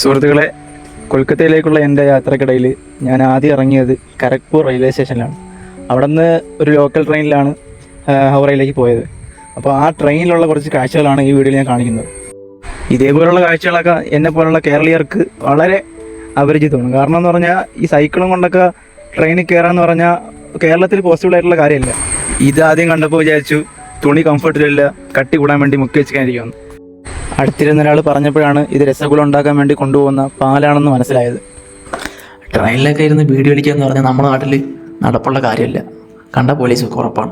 സുഹൃത്തുക്കളെ, കൊൽക്കത്തയിലേക്കുള്ള എൻ്റെ യാത്രക്കിടയിൽ ഞാൻ ആദ്യം ഇറങ്ങിയത് ഖരഗ്പൂർ റെയിൽവേ സ്റ്റേഷനിലാണ്. അവിടെ നിന്ന് ഒരു ലോക്കൽ ട്രെയിനിലാണ് ഹൗറയിലേക്ക് പോയത്. അപ്പോൾ ആ ട്രെയിനിലുള്ള കുറച്ച് കാഴ്ചകളാണ് ഈ വീഡിയോയിൽ ഞാൻ കാണിക്കുന്നത്. ഇതേപോലുള്ള കാഴ്ചകളൊക്കെ എന്നെ പോലുള്ള കേരളീയർക്ക് വളരെ അപരിചിതമാണ്. കാരണം എന്ന് പറഞ്ഞാൽ ഈ സൈക്കിളും കൊണ്ടൊക്കെ ട്രെയിനിൽ കയറാമെന്ന് പറഞ്ഞാൽ കേരളത്തിൽ പോസിബിൾ ആയിട്ടുള്ള കാര്യമില്ല. ഇതാദ്യം കണ്ടപ്പോൾ വിചാരിച്ചു തുണി കംഫർട്ടിലില്ല, കട്ടി കൂടാൻ വേണ്ടി മുക്കി വെച്ചിരിക്കുകയാണ്. അടുത്തിരുന്ന ഒരാൾ പറഞ്ഞപ്പോഴാണ് ഇത് രസഗുള ഉണ്ടാക്കാൻ വേണ്ടി കൊണ്ടുപോകുന്ന പാലാണെന്ന് മനസ്സിലായത്. ട്രെയിനിലൊക്കെ ഇരുന്ന് വീഡിയോ അടിക്കുക എന്ന് പറഞ്ഞാൽ നമ്മുടെ നാട്ടിൽ നടപ്പുള്ള കാര്യമില്ല. കണ്ട പോലീസ് ഉറപ്പാണ്.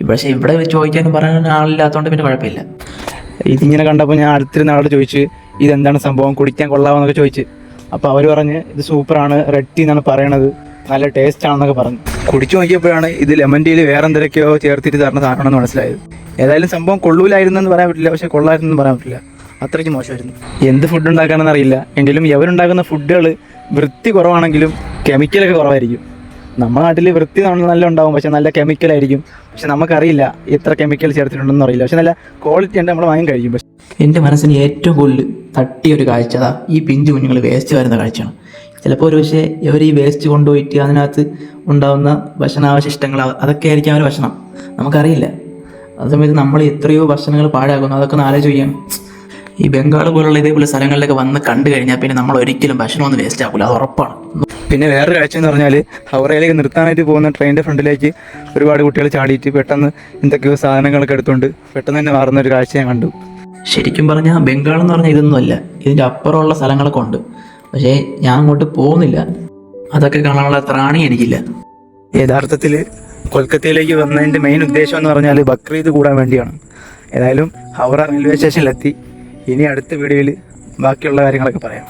പക്ഷേ ഇവിടെ ചോദിക്കാനും പറയാൻ ആളില്ലാത്തതുകൊണ്ട് പിന്നെ കുഴപ്പമില്ല. ഇതിങ്ങനെ കണ്ടപ്പോൾ ഞാൻ അടുത്തിരുന്ന ആളോട് ചോദിച്ച് ഇതെന്താണ് സംഭവം, കുടിക്കാൻ കൊള്ളാമെന്നൊക്കെ ചോദിച്ച്. അപ്പോൾ അവർ പറഞ്ഞ് ഇത് സൂപ്പറാണ്, റെഡ് ടീ എന്നാണ് പറയണത്, നല്ല ടേസ്റ്റ് ആണെന്നൊക്കെ പറഞ്ഞു. കുടിച്ചു നോക്കിയപ്പോഴാണ് ഇത് ലെമൺ ടീയിൽ വേറെ എന്തൊക്കെയോ ചേർത്തിട്ട് തരണ സാധനമാണെന്ന് മനസ്സിലായത്. ഏതായാലും സംഭവം കൊള്ളൂലായിരുന്നെന്ന് പറയാൻ പറ്റില്ല, പക്ഷേ കൊള്ളായിരുന്നെന്ന് പറയാൻ പറ്റില്ല. അത്രയ്ക്ക് മോശമായിരുന്നു. എന്ത് ഫുഡ് ഉണ്ടാക്കാനെന്ന് അറിയില്ല. എങ്കിലും ഇവരുണ്ടാക്കുന്ന ഫുഡുകൾ വൃത്തി കുറവാണെങ്കിലും കെമിക്കലൊക്കെ കുറവായിരിക്കും. നമ്മുടെ നാട്ടിൽ വൃത്തി നല്ല ഉണ്ടാവും, പക്ഷെ നല്ല കെമിക്കലായിരിക്കും. പക്ഷെ നമുക്കറിയില്ല എത്ര കെമിക്കൽ ചേർത്തിട്ടുണ്ടെന്ന് അറിയില്ല. പക്ഷെ നല്ല ക്വാളിറ്റി ഉണ്ട്, നമ്മൾ വാങ്ങി കഴിക്കും. പക്ഷെ എൻ്റെ മനസ്സിന് ഏറ്റവും കൂടുതൽ തട്ടിയൊരു കാഴ്ച ഈ പിഞ്ചു കുഞ്ഞുങ്ങൾ വേസ്റ്റ് വരുന്ന കാഴ്ചയാണ്. ചിലപ്പോൾ ഒരു പക്ഷേ ഇവർ ഈ വേസ്റ്റ് കൊണ്ടുപോയിട്ട് അതിനകത്ത് ഉണ്ടാകുന്ന ഭക്ഷണാവശിഷ്ടങ്ങൾ അതൊക്കെ ആയിരിക്കും അവർ ഭക്ഷണം, നമുക്കറിയില്ല. അതേസമയത്ത് നമ്മൾ എത്രയോ ഭക്ഷണങ്ങൾ പാഴാക്കുന്നു, അതൊക്കെ ഒന്ന് ആലോചിക്കുകയാണ്. ഈ ബംഗാൾ പോലുള്ള ഇതേപോലെ സ്ഥലങ്ങളിലൊക്കെ വന്ന് കണ്ടു കഴിഞ്ഞാൽ പിന്നെ നമ്മൾ ഒരിക്കലും ഭക്ഷണമൊന്നും വേസ്റ്റ് ആക്കില്ല, അത് ഉറപ്പാണ്. പിന്നെ വേറൊരു കാഴ്ച എന്ന് പറഞ്ഞാൽ ഹൗറയിലേക്ക് നിർത്താനായിട്ട് പോകുന്ന ട്രെയിനിൻ്റെ ഫ്രണ്ടിലേക്ക് ഒരുപാട് കുട്ടികൾ ചാടിയിട്ട് പെട്ടെന്ന് എന്തൊക്കെയോ സാധനങ്ങളൊക്കെ എടുത്തുകൊണ്ട് പെട്ടെന്ന് തന്നെ മാറുന്ന ഒരു കാഴ്ച ഞാൻ കണ്ടു. ശരിക്കും പറഞ്ഞാൽ ബംഗാൾ എന്ന് പറഞ്ഞാൽ ഇതൊന്നുമല്ല, ഇതിൻ്റെ അപ്പുറമുള്ള സ്ഥലങ്ങളൊക്കെ ഉണ്ട്. പക്ഷേ ഞാൻ അങ്ങോട്ട് പോകുന്നില്ല, അതൊക്കെ കാണാനുള്ള ത്രാണി എനിക്കില്ല. യഥാർത്ഥത്തിൽ കൊൽക്കത്തയിലേക്ക് വന്നതിൻ്റെ മെയിൻ ഉദ്ദേശം എന്ന് പറഞ്ഞാൽ ബക്രീദ് കൂടാൻ വേണ്ടിയാണ്. ഏതായാലും ഹൗറ റെയിൽവേ സ്റ്റേഷനിലെത്തി. ഇനി അടുത്ത വീഡിയോയിൽ ബാക്കിയുള്ള കാര്യങ്ങളൊക്കെ പറയാം.